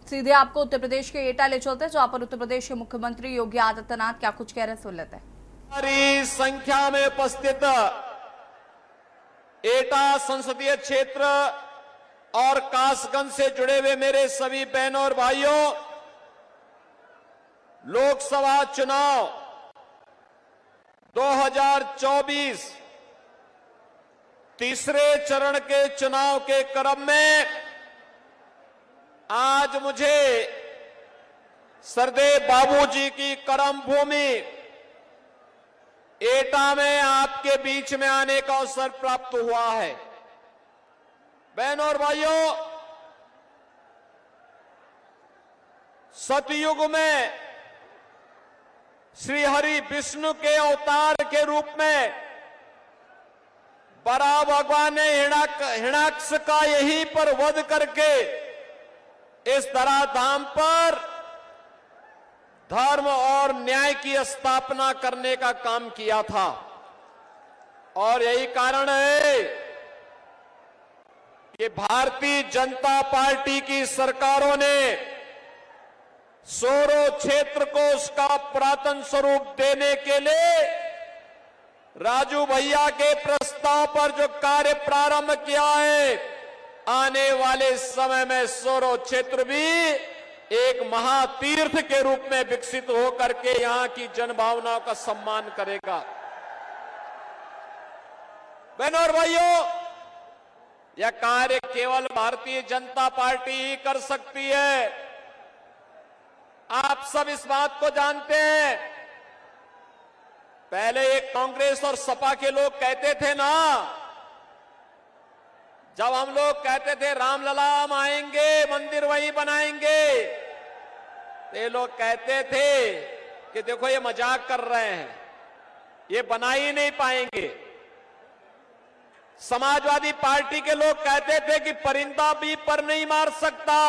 सीधे आपको उत्तर प्रदेश के एटा ले चलते हैं, जहां पर उत्तर प्रदेश के मुख्यमंत्री योगी आदित्यनाथ क्या कुछ कह रहे हैं, सुन लेते हैं। भारी संख्या में उपस्थित एटा संसदीय क्षेत्र और कासगंज से जुड़े हुए मेरे सभी बहनों और भाइयों, लोकसभा चुनाव 2024 तीसरे चरण के चुनाव के क्रम में आज मुझे सरदेव बाबूजी की कर्म भूमि एटा में आपके बीच में आने का अवसर प्राप्त हुआ है। बहनों और भाइयों, सतयुग में श्री हरि विष्णु के अवतार के रूप में बरा भगवान ने हिरण्याक्ष का यहीं पर वध करके इस धराधाम पर धर्म और न्याय की स्थापना करने का काम किया था। और यही कारण है कि भारतीय जनता पार्टी की सरकारों ने सोरो क्षेत्र को उसका पुरातन स्वरूप देने के लिए राजू भैया के प्रस्ताव पर जो कार्य प्रारंभ किया है, आने वाले समय में सोरो क्षेत्र भी एक महातीर्थ के रूप में विकसित होकर के यहां की जनभावनाओं का सम्मान करेगा। बहनों और भाइयों, यह कार्य केवल भारतीय जनता पार्टी ही कर सकती है। आप सब इस बात को जानते हैं। पहले एक कांग्रेस और सपा के लोग कहते थे ना, जब हम लोग कहते थे रामलला हम आएंगे, मंदिर वहीं बनाएंगे, तो ये लोग कहते थे कि देखो ये मजाक कर रहे हैं, ये बना ही नहीं पाएंगे। समाजवादी पार्टी के लोग कहते थे कि परिंदा भी पर नहीं मार सकता,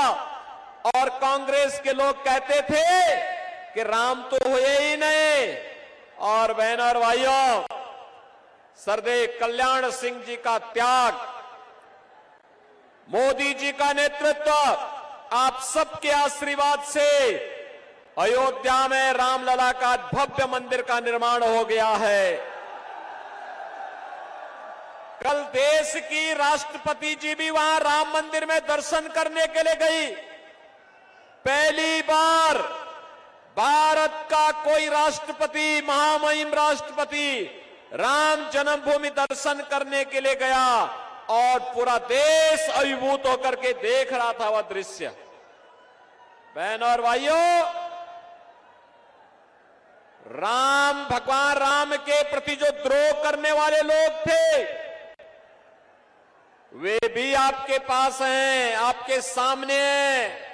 और कांग्रेस के लोग कहते थे कि राम तो हुए ही नहीं। और बहनों और भाइयों, सरदेव कल्याण सिंह जी का त्याग, मोदी जी का नेतृत्व, आप सबके आशीर्वाद से अयोध्या में रामलला का भव्य मंदिर का निर्माण हो गया है। कल देश की राष्ट्रपति जी भी वहां राम मंदिर में दर्शन करने के लिए गई। पहली बार भारत का कोई राष्ट्रपति, महामहिम राष्ट्रपति, राम जन्मभूमि दर्शन करने के लिए गया और पूरा देश अभिभूत होकर के देख रहा था वह दृश्य। बहनों और भाइयों, भगवान राम के प्रति जो द्रोह करने वाले लोग थे, वे भी आपके पास हैं, आपके सामने हैं,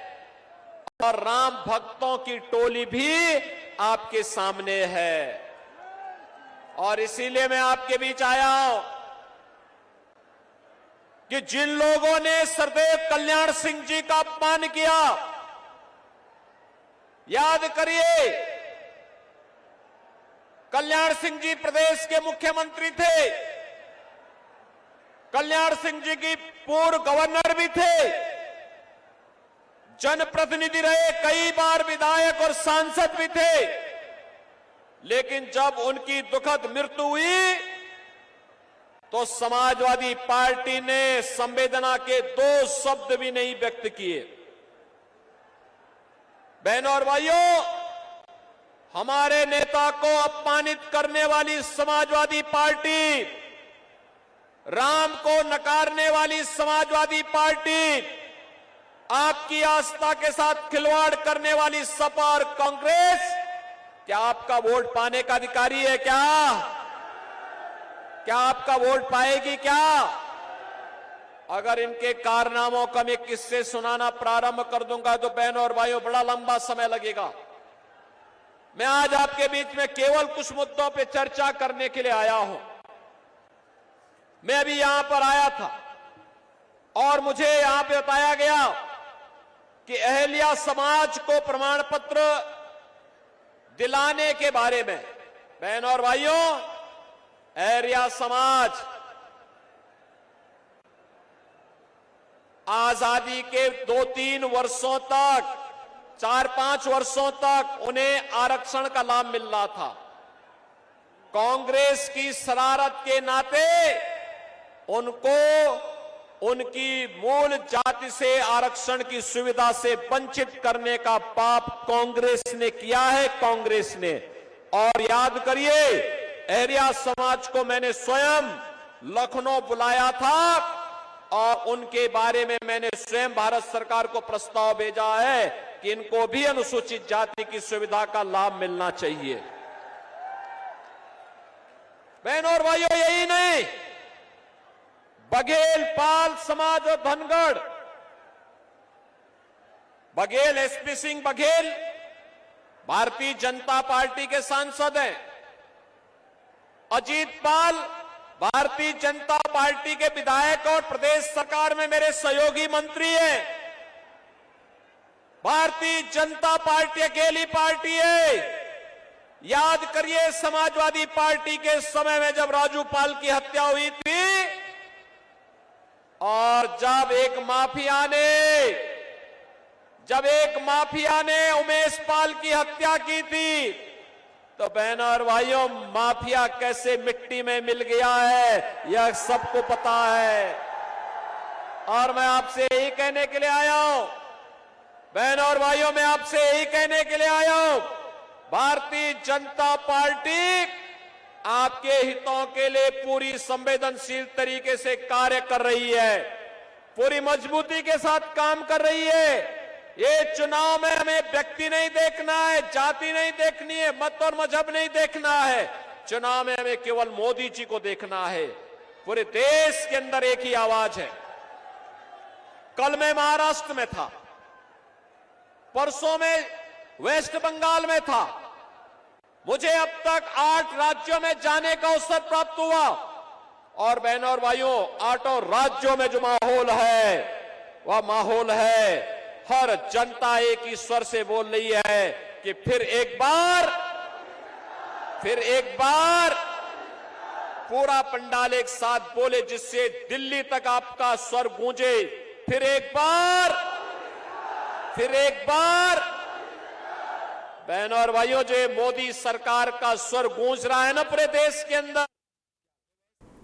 और राम भक्तों की टोली भी आपके सामने है। और इसीलिए मैं आपके बीच आया हूं कि जिन लोगों ने सरदेव कल्याण सिंह जी का अपमान किया, याद करिए, कल्याण सिंह जी प्रदेश के मुख्यमंत्री थे, कल्याण सिंह जी की पूर्व गवर्नर भी थे, जनप्रतिनिधि रहे, कई बार विधायक और सांसद भी थे। लेकिन जब उनकी दुखद मृत्यु हुई तो समाजवादी पार्टी ने संवेदना के 2 शब्द भी नहीं व्यक्त किए। बहनों और भाइयों, हमारे नेता को अपमानित करने वाली समाजवादी पार्टी, राम को नकारने वाली समाजवादी पार्टी, आपकी आस्था के साथ खिलवाड़ करने वाली सपा और कांग्रेस, क्या आपका वोट पाने का अधिकारी है? क्या आपका वोट पाएगी? क्या अगर इनके कारनामों का मैं किस्से सुनाना प्रारंभ कर दूंगा तो बहनों और भाइयों बड़ा लंबा समय लगेगा। मैं आज आपके बीच में केवल कुछ मुद्दों पे चर्चा करने के लिए आया हूं। मैं अभी यहां पर आया था और मुझे यहां पे बताया गया कि अहल्या समाज को प्रमाण पत्र दिलाने के बारे में। बहनों और भाइयों, अहल्या समाज आजादी के 2-3 वर्षों तक, 4-5 वर्षों तक उन्हें आरक्षण का लाभ मिल रहा था। कांग्रेस की शरारत के नाते उनको उनकी मूल जाति से आरक्षण की सुविधा से वंचित करने का पाप कांग्रेस ने किया है, कांग्रेस ने। और याद करिए, एरिया समाज को मैंने स्वयं लखनऊ बुलाया था और उनके बारे में मैंने स्वयं भारत सरकार को प्रस्ताव भेजा है कि इनको भी अनुसूचित जाति की सुविधा का लाभ मिलना चाहिए। बहनों और भाइयों, यही नहीं, बघेल पाल समाज और धनगढ़, बघेल एसपी सिंह बघेल भारतीय जनता पार्टी के सांसद हैं। अजीत पाल भारतीय जनता पार्टी के विधायक और प्रदेश सरकार में मेरे सहयोगी मंत्री हैं। भारतीय जनता पार्टी अकेली पार्टी है। याद करिए, समाजवादी पार्टी के समय में जब राजू पाल की हत्या हुई थी और जब एक माफिया ने उमेश पाल की हत्या की थी, तो बहनों और भाइयों, माफिया कैसे मिट्टी में मिल गया है यह सबको पता है। और मैं आपसे यही कहने के लिए आया हूं, बहनों और भाइयों, मैं आपसे यही कहने के लिए आया हूं, भारतीय जनता पार्टी आपके हितों के लिए पूरी संवेदनशील तरीके से कार्य कर रही है, पूरी मजबूती के साथ काम कर रही है। ये चुनाव में हमें व्यक्ति नहीं देखना है, जाति नहीं देखनी है, मत और मजहब नहीं देखना है। चुनाव में हमें केवल मोदी जी को देखना है। पूरे देश के अंदर एक ही आवाज है। कल मैं महाराष्ट्र में था, परसों में वेस्ट बंगाल में था। मुझे अब तक 8 राज्यों में जाने का अवसर प्राप्त हुआ और बहनों और भाइयों, 8 राज्यों में जो माहौल है वह माहौल है, हर जनता एक ही स्वर से बोल रही है कि फिर एक बार पूरा पंडाल एक साथ बोले, जिससे दिल्ली तक आपका स्वर गूंजे। फिर एक बार बहनों और भाइयों, जो मोदी सरकार का स्वर गूंज रहा है ना पूरे देश के अंदर,